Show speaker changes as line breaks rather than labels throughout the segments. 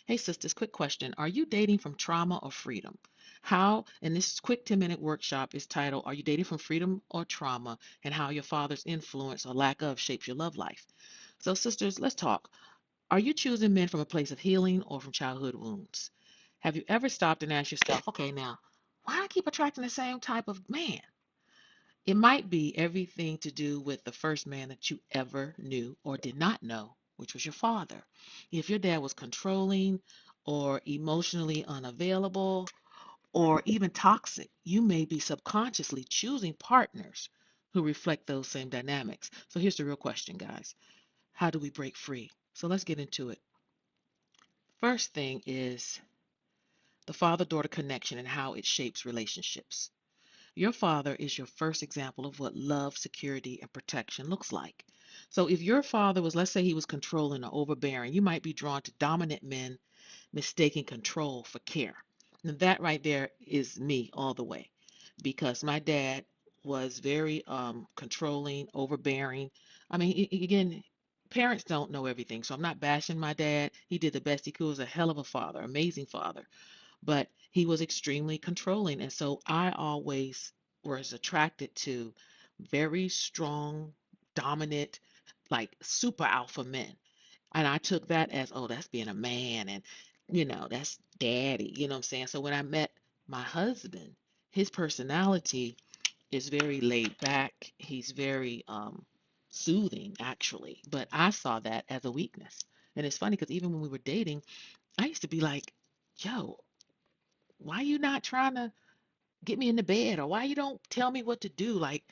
Hey, sisters, quick question. Are you dating from trauma or freedom? How, and this quick 10-minute workshop is titled, Are you dating from freedom or trauma? And how your father's influence or lack of shapes your love life. So, sisters, let's talk. Are you choosing men from a place of healing or from childhood wounds? Have you ever stopped and asked yourself, okay, now, why do I keep attracting the same type of man? It might be everything to do with the first man that you ever knew or did not know, which was your father. If your dad was controlling or emotionally unavailable or even toxic, you may be subconsciously choosing partners who reflect those same dynamics. So here's the real question, guys. How do we break free? So let's get into it. First thing is the father daughter connection and how it shapes relationships. Your father is your first example of what love, security, and protection looks like. So if your father was, let's say he was controlling or overbearing, you might be drawn to dominant men mistaking control for care. And that right there is me all the way because my dad was very controlling, overbearing. I mean, again, parents don't know everything, so I'm not bashing my dad. He did the best he could. He was a hell of a father, amazing father, but he was extremely controlling. And so I always was attracted to very strong, dominant, like super alpha men. And I took that as, oh, that's being a man and, that's daddy, you know what I'm saying? So when I met my husband, his personality is very laid back. He's very soothing, actually. But I saw that as a weakness. And it's funny because even when we were dating, I used to be like, yo, why you not trying to get me in the bed or why you don't tell me what to do? Like,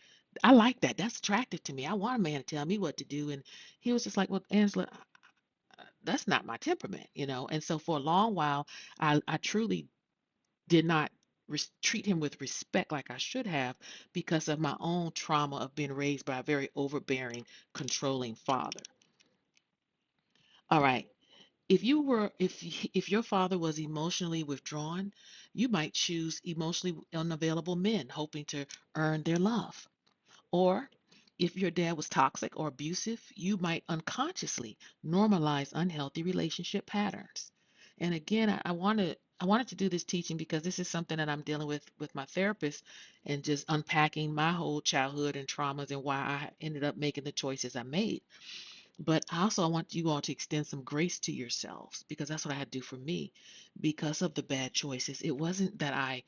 I like that. That's attractive to me. I want a man to tell me what to do. And he was just like, well, Angela, that's not my temperament. And so for a long while, I truly did not treat him with respect like I should have because of my own trauma of being raised by a very overbearing, controlling father. All right. If your father was emotionally withdrawn, you might choose emotionally unavailable men hoping to earn their love. Or if your dad was toxic or abusive, you might unconsciously normalize unhealthy relationship patterns. And again, I wanted to do this teaching because this is something that I'm dealing with my therapist and just unpacking my whole childhood and traumas and why I ended up making the choices I made. But also, I want you all to extend some grace to yourselves because that's what I had to do for me because of the bad choices. It wasn't that I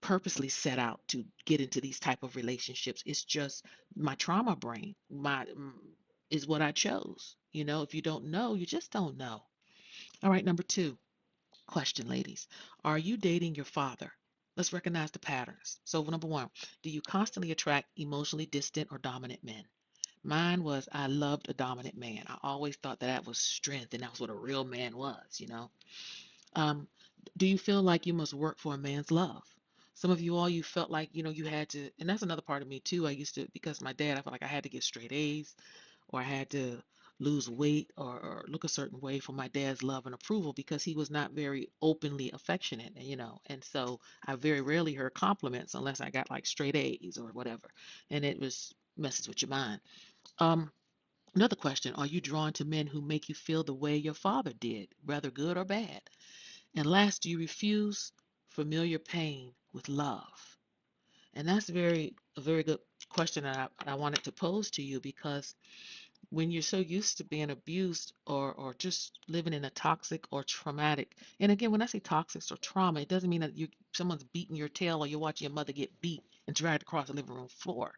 purposely set out to get into these type of relationships. It's just my trauma brain, is what I chose. If you don't know, you just don't know. All right, number two question, ladies. Are you dating your father? Let's recognize the patterns. So, number one, do you constantly attract emotionally distant or dominant men? Mine was I loved a dominant man. I always thought that was strength and that was what a real man was. Um, do you feel like you must work for a man's love? Some of you felt like, you had to, and that's another part of me too. I used to, because my dad, I felt like I had to get straight A's or I had to lose weight or look a certain way for my dad's love and approval because he was not very openly affectionate. And so I very rarely heard compliments unless I got like straight A's or whatever. And it was messes with your mind. Um, Another question, are you drawn to men who make you feel the way your father did, whether good or bad? And last, do you refuse familiar pain with love? And that's a very good question that I wanted to pose to you because when you're so used to being abused or just living in a toxic or traumatic, and again, when I say toxic or trauma, it doesn't mean that someone's beating your tail or you're watching your mother get beat and dragged across the living room floor.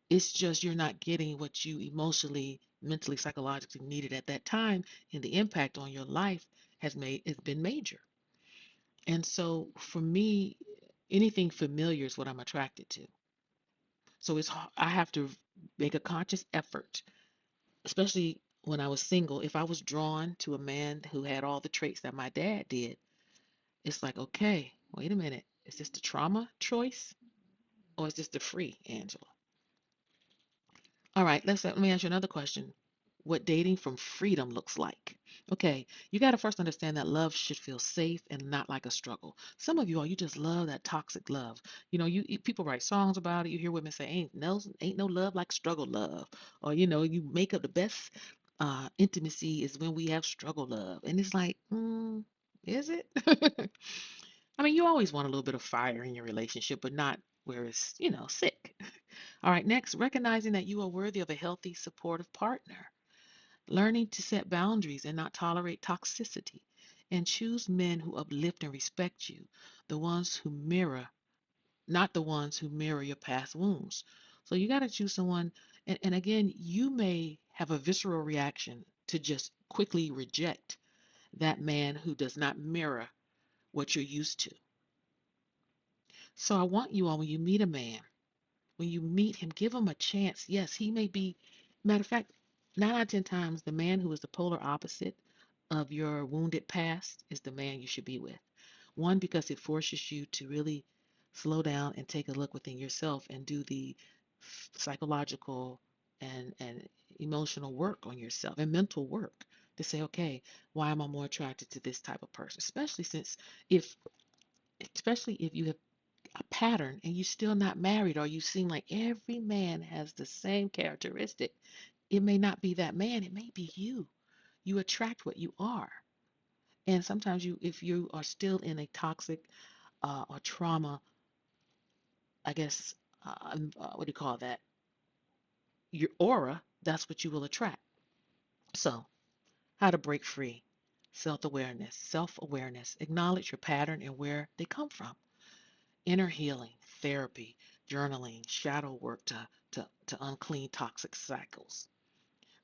It's just you're not getting what you emotionally, mentally, psychologically needed at that time, and the impact on your life has been major. And so for me, anything familiar is what I'm attracted to. So I have to make a conscious effort, especially when I was single. If I was drawn to a man who had all the traits that my dad did, it's like, okay, wait a minute. Is this the trauma choice or is this the free Angela? All right, let me ask you another question. What dating from freedom looks like. Okay, you got to first understand that love should feel safe and not like a struggle. Some of you just love that toxic love. People write songs about it. You hear women say, "Ain't no love like struggle love," or you make up the best intimacy is when we have struggle love, and it's like, Is it? I mean, you always want a little bit of fire in your relationship, but not where it's, sick. All right, next, recognizing that you are worthy of a healthy, supportive partner. Learning to set boundaries and not tolerate toxicity. And choose men who uplift and respect you, the ones who mirror, not the ones who mirror your past wounds. So you got to choose someone. And again, you may have a visceral reaction to just quickly reject that man who does not mirror what you're used to. So I want you all, when you meet a man, when you meet him, give him a chance. Yes, he may be, matter of fact, 9 out of 10 times, the man who is the polar opposite of your wounded past is the man you should be with. One, because it forces you to really slow down and take a look within yourself and do the psychological and emotional work on yourself and mental work to say, okay, why am I more attracted to this type of person? If, especially if you have a pattern and you're still not married, or you seem like every man has the same characteristic, it may not be that man, it may be you. You attract what you are. And sometimes if you are still in a toxic or trauma, I guess, what do you call that? Your aura, that's what you will attract. So, how to break free? Self-awareness, acknowledge your pattern and where they come from. Inner healing, therapy, journaling, shadow work to unclean toxic cycles.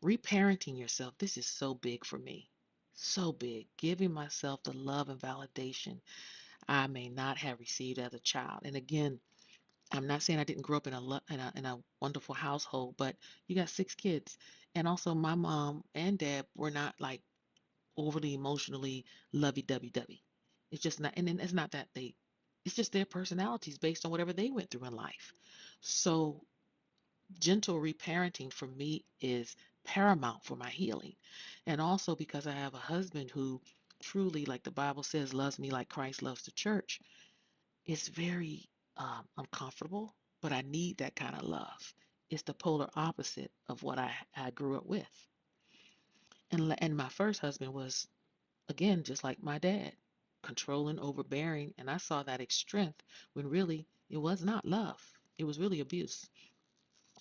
Reparenting yourself. This is so big for me. So big. Giving myself the love and validation I may not have received as a child. And again, I'm not saying I didn't grow up in a wonderful household, but you got 6 kids. And also my mom and dad were not like overly emotionally lovey-dovey-dovey. It's just not, and then it's not that it's just their personalities based on whatever they went through in life. So gentle reparenting for me is paramount for my healing. And also because I have a husband who truly, like the Bible says, loves me like Christ loves the church, it's very uncomfortable, but I need that kind of love. It's the polar opposite of what I grew up with. And my first husband was, again, just like my dad, controlling, overbearing, and I saw that as strength when really it was not love. It was really abuse.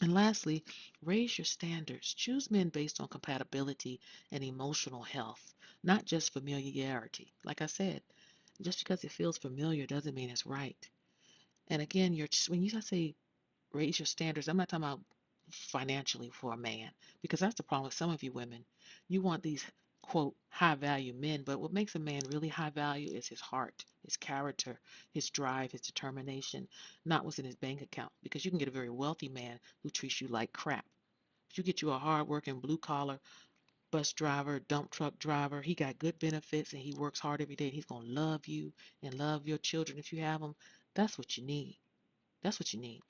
And lastly, raise your standards. Choose men based on compatibility and emotional health, not just familiarity. Like I said, just because it feels familiar doesn't mean it's right. And again, when you say raise your standards, I'm not talking about financially for a man, because that's the problem with some of you women. You want these quote high value men, but what makes a man really high value is his heart, his character, his drive, his determination, not what's in his bank account. Because you can get a very wealthy man who treats you like crap. If you get you a hard working blue collar bus driver, dump truck driver, he got good benefits and he works hard every day, and he's gonna love you and love your children if you have them. That's what you need. That's what you need.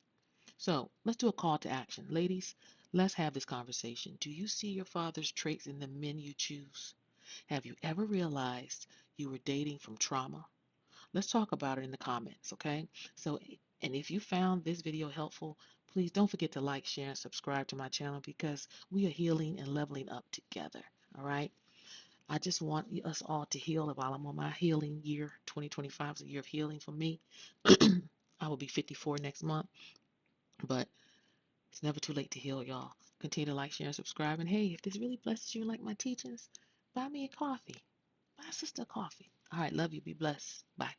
So let's do a call to action. Ladies, let's have this conversation. Do you see your father's traits in the men you choose? Have you ever realized you were dating from trauma? Let's talk about it in the comments, okay? So, and if you found this video helpful, please don't forget to like, share, and subscribe to my channel, because we are healing and leveling up together, all right? I just want us all to heal while I'm on my healing year. 2025 is a year of healing for me. I will be 54 next month, but it's never too late to heal, y'all. Continue to like, share, and subscribe. And hey, if this really blesses you like my teachings, buy me a coffee. Buy a sister a coffee. All right, love you. Be blessed. Bye.